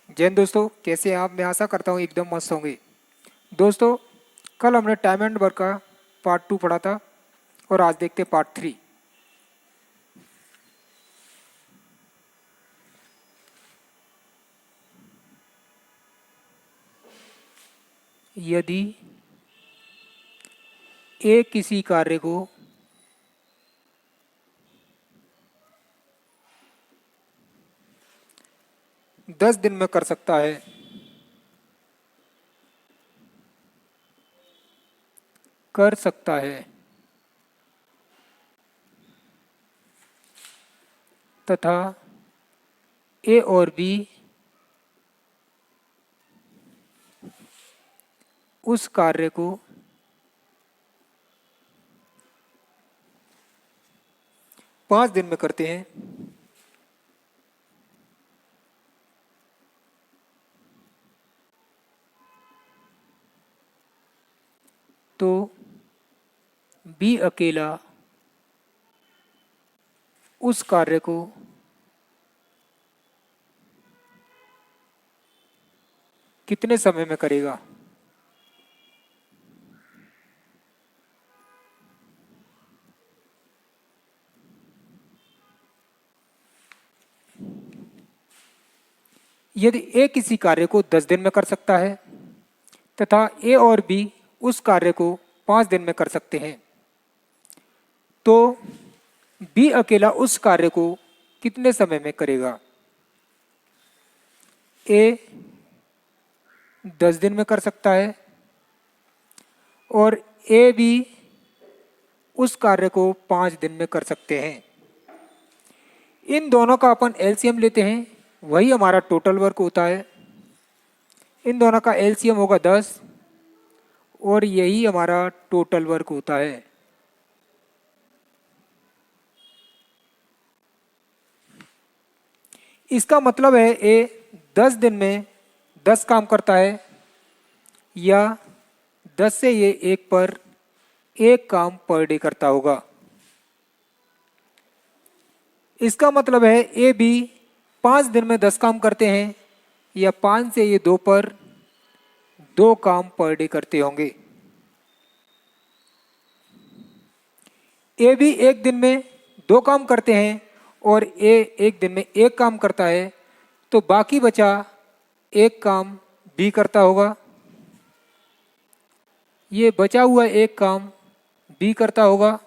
जय हिंद दोस्तों, कैसे हैं आप। मैं आशा करता हूँ एकदम मस्त होंगे। दोस्तों, कल हमने टाइम एंड वर्क का पार्ट 2 पढ़ा था और आज देखते हैं पार्ट 3। यदि ए किसी कार्य को 10 दिन में कर सकता है तथा ए और बी उस कार्य को 5 दिन में करते हैं, तो बी अकेला उस कार्य को कितने समय में करेगा। यदि ए किसी कार्य को 10 दिन में कर सकता है तथा ए और बी उस कार्य को 5 दिन में कर सकते हैं, तो बी अकेला उस कार्य को कितने समय में करेगा। ए 10 दिन में कर सकता है और ए बी उस कार्य को 5 दिन में कर सकते हैं। इन दोनों का अपन एलसीएम लेते हैं, वही हमारा टोटल वर्क होता है। इन दोनों का एलसीएम होगा 10 और यही हमारा टोटल वर्क होता है। इसका मतलब है ए 10 दिन में 10 काम करता है या 10 से ये एक पर एक काम पर डे करता होगा। इसका मतलब है ए बी 5 दिन में 10 काम करते हैं या 5 से ये 2 पर 2 काम पर डे करते होंगे। ए बी एक दिन में 2 काम करते हैं और ए एक दिन में 1 काम करता है, तो बाकी बचा एक काम बी करता होगा। ये बचा हुआ एक काम बी करता होगा।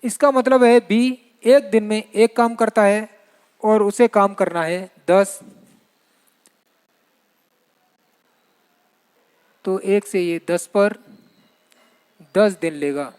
इसका मतलब है बी एक दिन में 1 काम करता है और उसे काम करना है 10, तो 1 से ये 10 पर 10 दिन लेगा।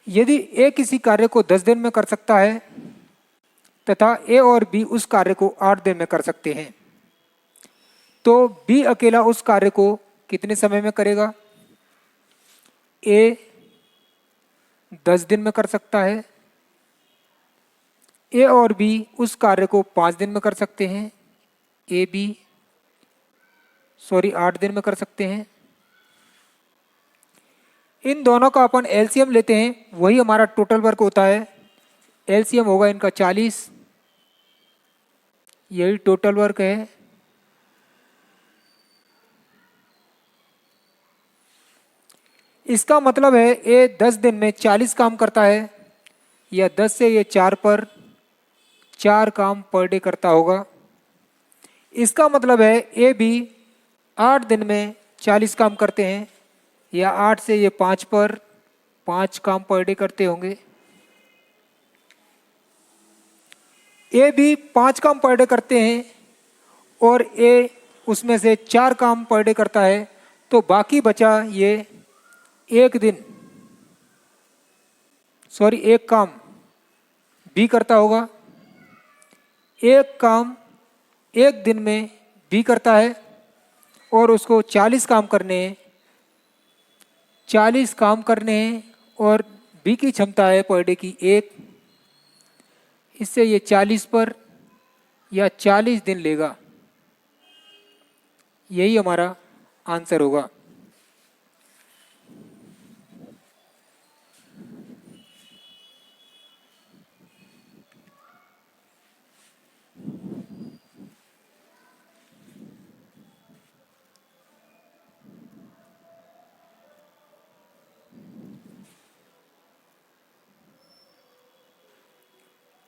यदि ए किसी कार्य को 10 दिन में कर सकता है तथा ए और बी उस कार्य को 8 दिन में कर सकते हैं, तो बी अकेला उस कार्य को कितने समय में करेगा। ए 10 दिन में कर सकता है, ए और बी उस कार्य को 5 दिन में कर सकते हैं, 8 दिन में कर सकते हैं। इन दोनों का अपन एलसीएम लेते हैं, वही हमारा टोटल वर्क होता है। एलसीएम होगा इनका 40, यही टोटल वर्क है। इसका मतलब है ए 10 दिन में 40 काम करता है या 10 से ये 4 पर 4 काम पर डे करता होगा। इसका मतलब है ए बी 8 दिन में 40 काम करते हैं या 8 से ये 5 पर 5 काम पर डे करते होंगे। ए बी 5 काम पर डे करते हैं और ए उसमें से 4 काम पर डे करता है, तो बाकी बचा ये एक दिन। सॉरी एक काम बी करता होगा, एक काम एक दिन में बी करता है और उसको 40 काम करने हैं, 40 काम करने हैं और बी की क्षमता है पर डे की 1। इससे ये 40 पर या 40 दिन लेगा, यही हमारा आंसर होगा।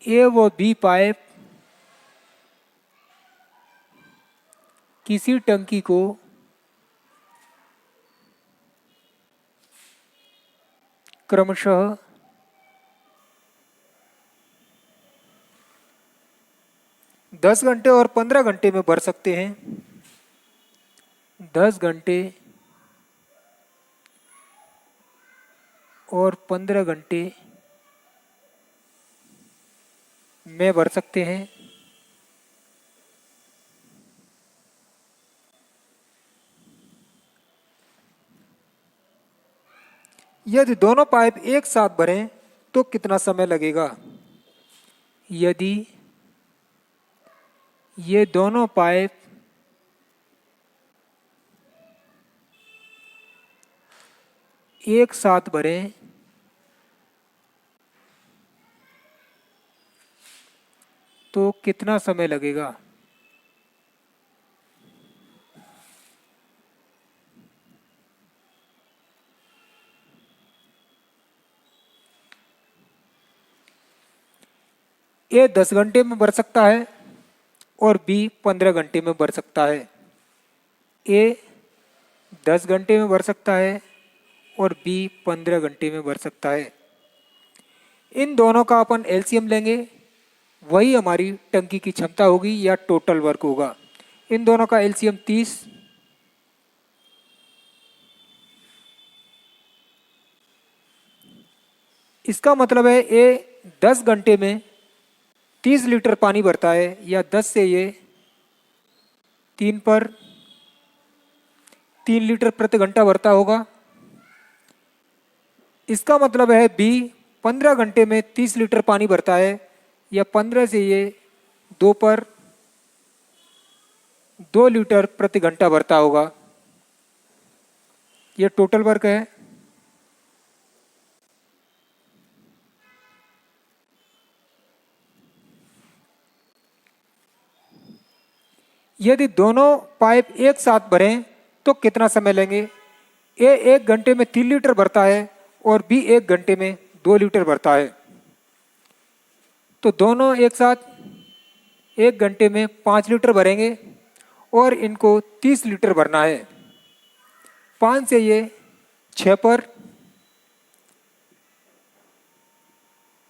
ए व बी पाइप किसी टंकी को क्रमशः 10 घंटे और 15 घंटे में भर सकते हैं। 10 घंटे और 15 घंटे में भर सकते हैं। यदि दोनों पाइप एक साथ भरें तो कितना समय लगेगा? यदि ये दोनों पाइप एक साथ भरें तो कितना समय लगेगा? ए 10 घंटे में भर सकता है और बी 15 घंटे में भर सकता है। ए 10 घंटे में भर सकता है और बी 15 घंटे में भर सकता है। इन दोनों का अपन एलसीएम लेंगे, वही हमारी टंकी की क्षमता होगी या टोटल वर्क होगा। इन दोनों का एलसीएम 30, इसका मतलब है ए 10 घंटे में 30 लीटर पानी भरता है या 10 से ये 3 पर 3 लीटर प्रति घंटा भरता होगा। इसका मतलब है बी 15 घंटे में 30 लीटर पानी भरता है या 15 से ये 2 पर 2 लीटर प्रति घंटा भरता होगा। ये टोटल वर्क है। यदि दोनों पाइप एक साथ भरें तो कितना समय लेंगे? ए 1 घंटे में 3 लीटर भरता है और बी 1 घंटे में 2 लीटर भरता है। तो दोनों एक साथ 1 घंटे में 5 लीटर भरेंगे और इनको 30 लीटर भरना है। 5 से ये 6 पर,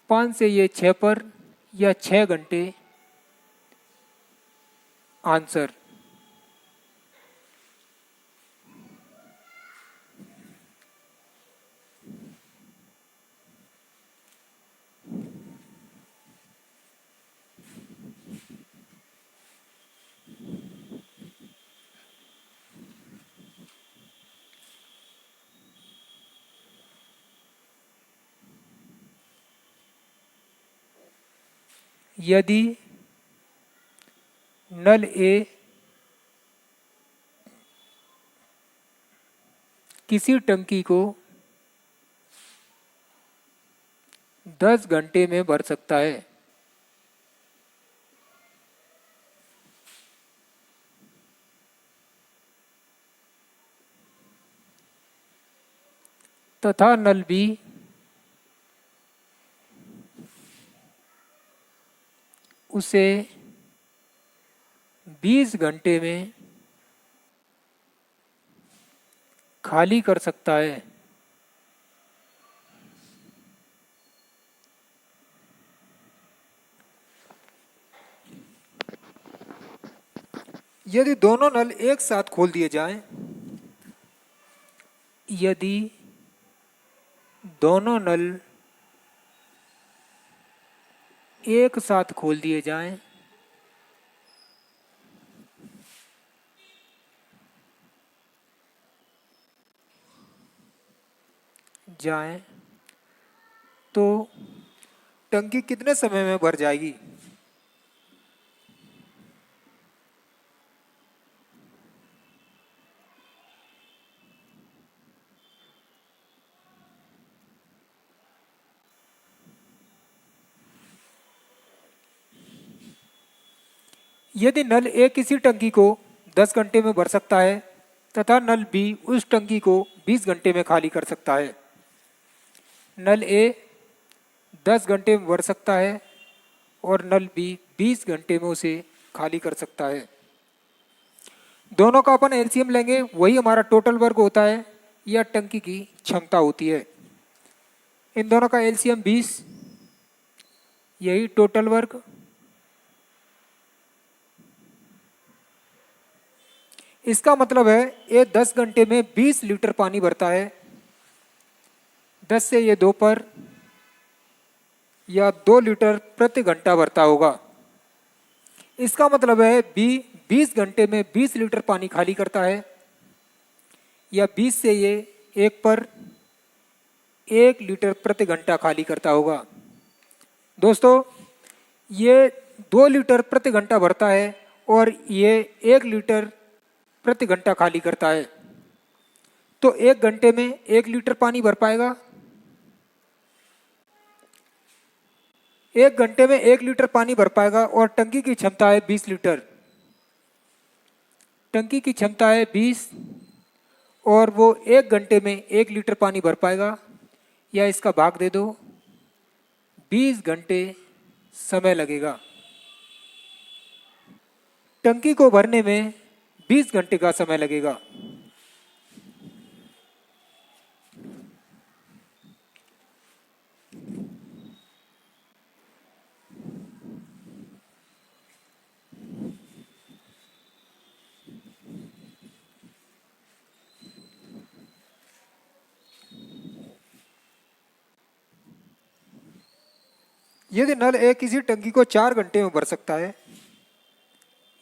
5 से ये 6 पर या 6 घंटे आंसर। यदि नल ए किसी टंकी को 10 घंटे में भर सकता है तथा नल बी उसे 20 घंटे में खाली कर सकता है, यदि दोनों नल एक साथ खोल दिए जाएं, यदि दोनों नल एक साथ खोल दिए जाएं, तो टंकी कितने समय में भर जाएगी? यदि नल ए किसी टंकी को 10 घंटे में भर सकता है तथा नल बी उस टंकी को 20 घंटे में खाली कर सकता है। नल ए 10 घंटे में भर सकता है और नल बी 20 घंटे में उसे खाली कर सकता है। दोनों का अपन एलसीएम लेंगे, वही हमारा टोटल वर्क होता है या टंकी की क्षमता होती है। इन दोनों का एलसीएम 20, यही टोटल वर्क। इसका मतलब है ये 10 घंटे में 20 लीटर पानी भरता है। 10 से ये 2 पर या 2 लीटर प्रति घंटा भरता होगा। इसका मतलब है बी 20 घंटे में 20 लीटर पानी खाली करता है, या 20 से ये 1 पर 1 लीटर प्रति घंटा खाली करता होगा। दोस्तों, ये 2 लीटर प्रति घंटा भरता है और ये 1 लीटर प्रति घंटा खाली करता है। तो 1 घंटे में 1 लीटर पानी भर पाएगा। 1 घंटे में 1 लीटर पानी भर पाएगा और टंकी की क्षमता है 20 लीटर। टंकी की क्षमता है 20 और वो 1 घंटे में 1 लीटर पानी भर पाएगा, या इसका भाग दे दो, 20 घंटे समय लगेगा। टंकी को भरने में 20 घंटे का समय लगेगा। यदि नल ए किसी टंकी को 4 घंटे में भर सकता है,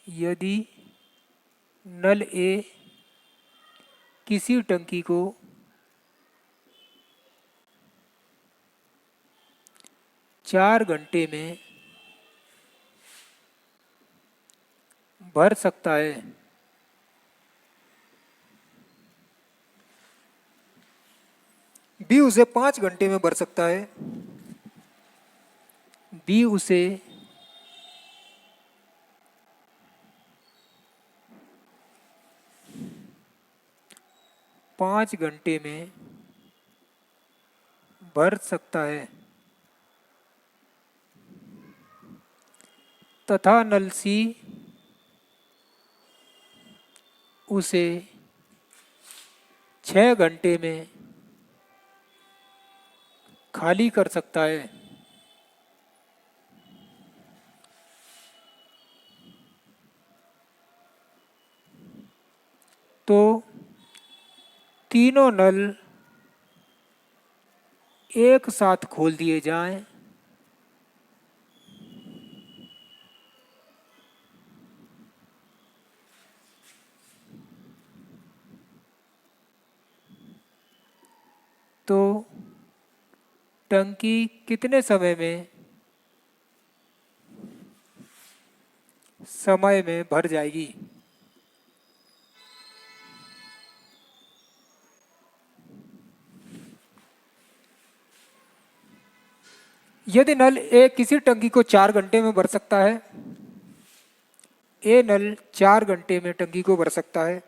यदि नल ए किसी टंकी को 4 घंटे में भर सकता है, बी उसे 5 घंटे में भर सकता है, बी उसे 5 घंटे में भर सकता है, तथा नल सी उसे 6 घंटे में खाली कर सकता है। तो तीनों नल एक साथ खोल दिए जाएं, तो टंकी कितने समय में भर जाएगी? यदि नल ए किसी टंकी को 4 घंटे में भर सकता है, ए नल 4 घंटे में टंकी को भर सकता है,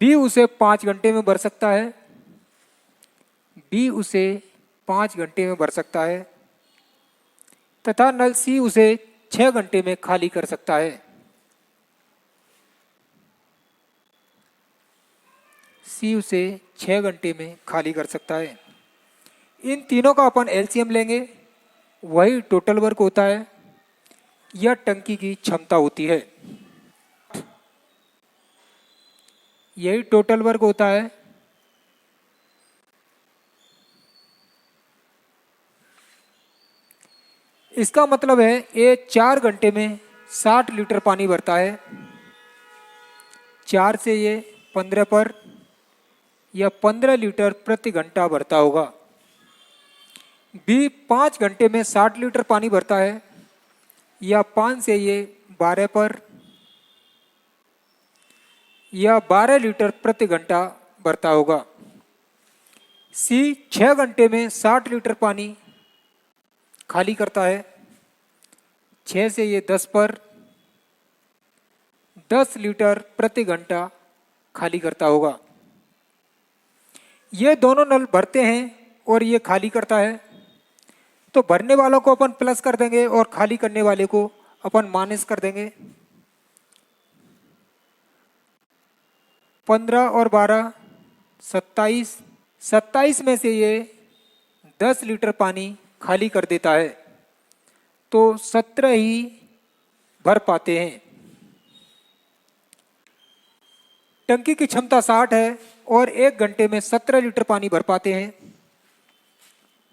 बी उसे 5 घंटे में भर सकता है, बी उसे 5 घंटे में भर सकता है, तथा नल सी उसे 6 घंटे में खाली कर सकता है। सी उसे 6 घंटे में खाली कर सकता है। इन तीनों का अपन एलसीएम लेंगे, वही टोटल वर्क होता है या टंकी की क्षमता होती है। यही टोटल वर्क होता है। इसका मतलब है ए 4 घंटे में 60 लीटर पानी भरता है। 4 से ये 15 पर या 15 लीटर प्रति घंटा भरता होगा। बी 5 घंटे में 60 लीटर पानी भरता है या 5 से ये 12 पर या 12 लीटर प्रति घंटा भरता होगा। सी 6 घंटे में 60 लीटर पानी खाली करता है। 6 से ये 10 पर 10 लीटर प्रति घंटा खाली करता होगा। ये दोनों नल भरते हैं और ये खाली करता है, तो भरने वालों को अपन प्लस कर देंगे और खाली करने वाले को अपन माइनस कर देंगे। 15 और 12 27। 27 में से ये 10 लीटर पानी खाली कर देता है, तो 17 ही भर पाते हैं। टंकी की क्षमता 60 है और 1 घंटे में 17 लीटर पानी भर पाते हैं।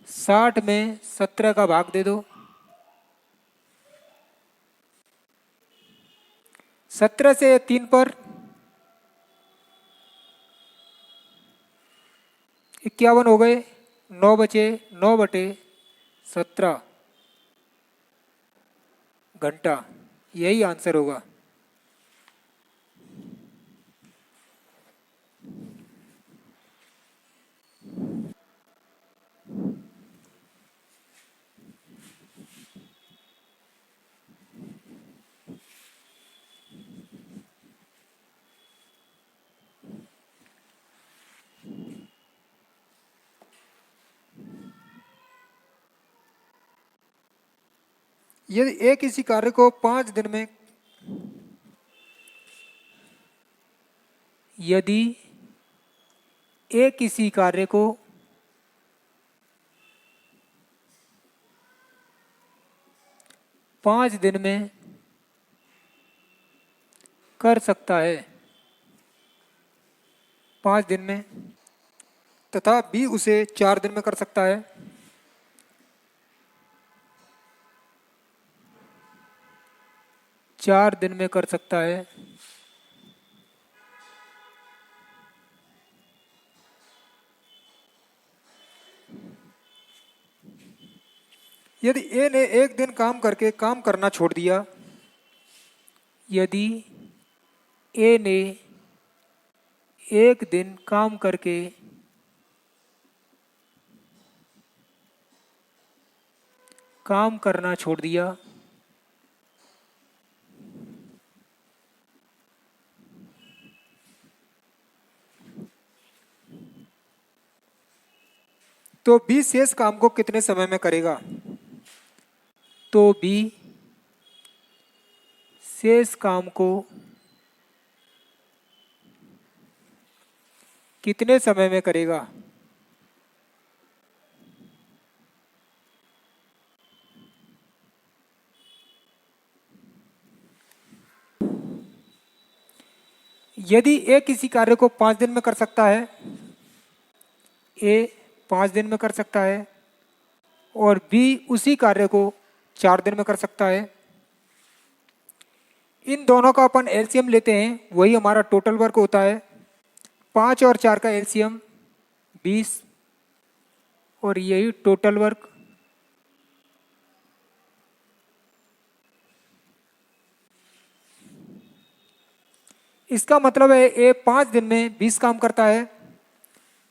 60 में 17 का भाग दे दो। 17 से 3 पर 51 हो गए। 9 बचे, 9 बटे 17 घंटा, यही आंसर होगा। यदि एक किसी कार्य को 5 दिन में यदि एक किसी कार्य को 5 दिन में कर सकता है, 5 दिन में, तथा बी उसे 4 दिन में कर सकता है, चार दिन में कर सकता है, यदि ए ने 1 दिन काम करके काम करना छोड़ दिया, यदि ए ने 1 दिन काम करके काम करना छोड़ दिया, तो बी शेष काम को कितने समय में करेगा? तो बी शेष काम को कितने समय में करेगा? यदि ए किसी कार्य को 5 दिन में कर सकता है, ए 5 दिन में कर सकता है और बी उसी कार्य को 4 दिन में कर सकता है, इन दोनों का अपन एलसीएम लेते हैं, वही हमारा टोटल वर्क होता है। 5 और 4 का एलसीएम 20 और यही टोटल वर्क। इसका मतलब है ए 5 दिन में 20 काम करता है,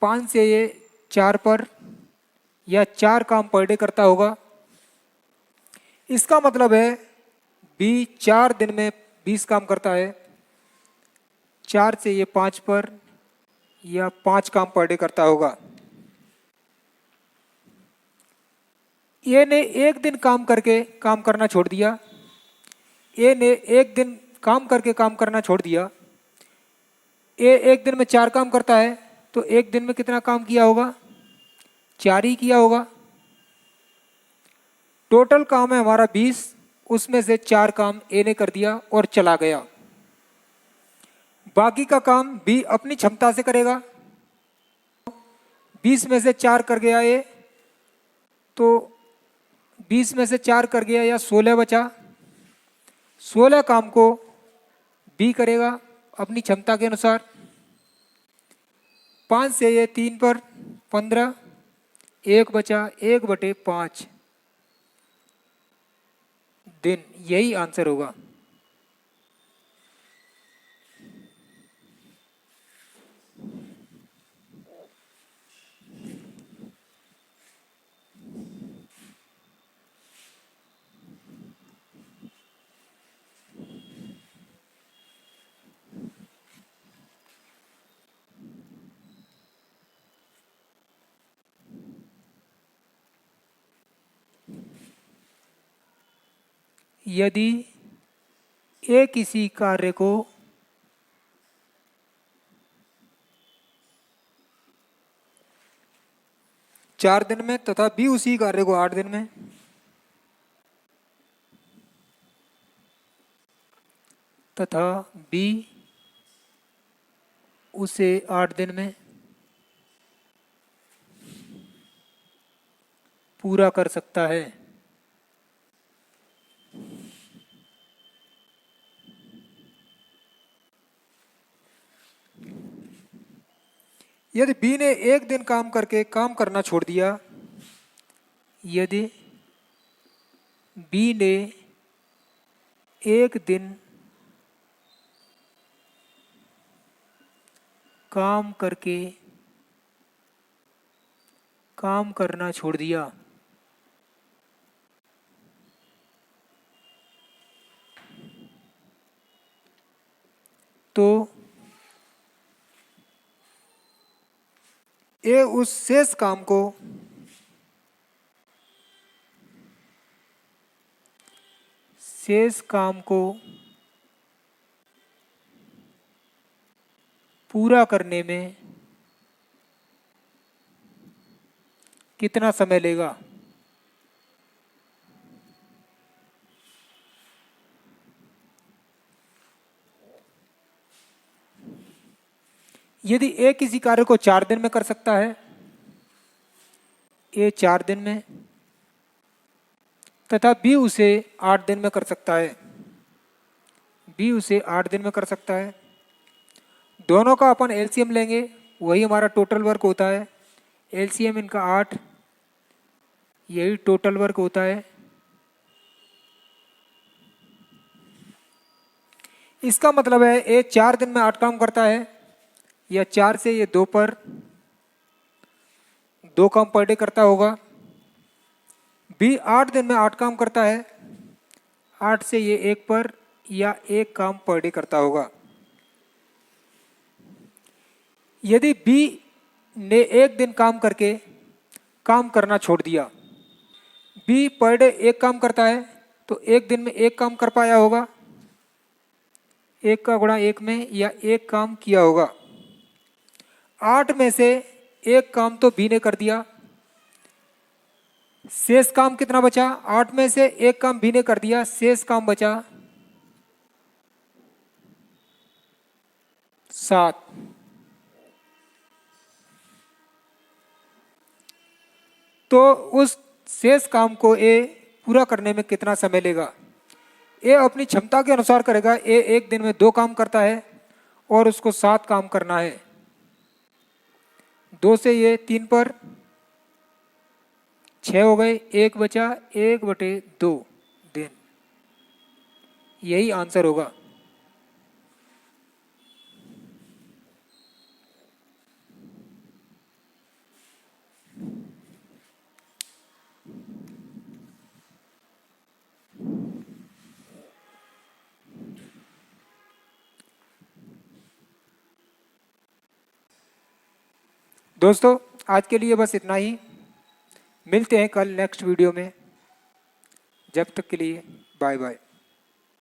5 से ये 4 पर या 4 काम पर डे करता होगा। इसका मतलब है बी 4 दिन में 20 काम करता है, 4 से ये 5 पर या 5 काम पर डे करता होगा। ए ने 1 दिन काम करके काम करना छोड़ दिया, ए ने 1 दिन काम करके काम करना छोड़ दिया। ए 1 दिन में 4 काम करता है, तो 1 दिन में कितना काम किया होगा? 4 ही किया होगा। टोटल काम है हमारा 20, उसमें से 4 काम ए ने कर दिया और चला गया। बाकी का काम बी अपनी क्षमता से करेगा। 20 में से 4 कर गया ए, तो 20 में से 4 कर गया या 16 बचा। 16 काम को बी करेगा अपनी क्षमता के अनुसार। 5 से ये 3 पर 15, 1 बचा 1/5 दिन। यही आंसर होगा। यदि ए किसी कार्य को चार दिन में तथा बी उसी कार्य को 8 दिन में, तथा बी उसे 8 दिन में पूरा कर सकता है, यदि बी ने 1 दिन काम करके काम करना छोड़ दिया, यदि बी ने 1 दिन काम करके काम करना छोड़ दिया, तो ए उस शेष काम को पूरा करने में कितना समय लेगा। यदि ए किसी कार्य को 4 दिन में कर सकता है, ए 4 दिन में, तथा बी उसे 8 दिन में कर सकता है, बी उसे 8 दिन में कर सकता है, दोनों का अपन एलसीएम लेंगे, वही हमारा टोटल वर्क होता है। एलसीएम इनका 8, यही टोटल वर्क होता है। इसका मतलब है ए 4 दिन में 8 काम करता है, या 4 से ये 2 पर 2 काम पर डे करता होगा। बी 8 दिन में 8 काम करता है, 8 से ये 1 पर या 1 काम पर डे करता होगा। यदि बी ने 1 दिन काम करके काम करना छोड़ दिया, बी पर डे 1 काम करता है, तो 1 दिन में 1 काम कर पाया होगा, 1 का गुणा 1 में, या 1 काम किया होगा। 8 में से 1 काम तो बी ने कर दिया, शेष काम कितना बचा। 8 में से 1 काम बी ने कर दिया, शेष काम बचा 7। तो उस शेष काम को ए पूरा करने में कितना समय लेगा। ए अपनी क्षमता के अनुसार करेगा। ए 1 दिन में 2 काम करता है और उसको 7 काम करना है। 2 से ये 3 पर 6 हो गए, 1 बचा 1/2 दिन। यही आंसर होगा। दोस्तों आज के लिए बस इतना ही। मिलते हैं कल नेक्स्ट वीडियो में। जब तक के लिए बाय बाय।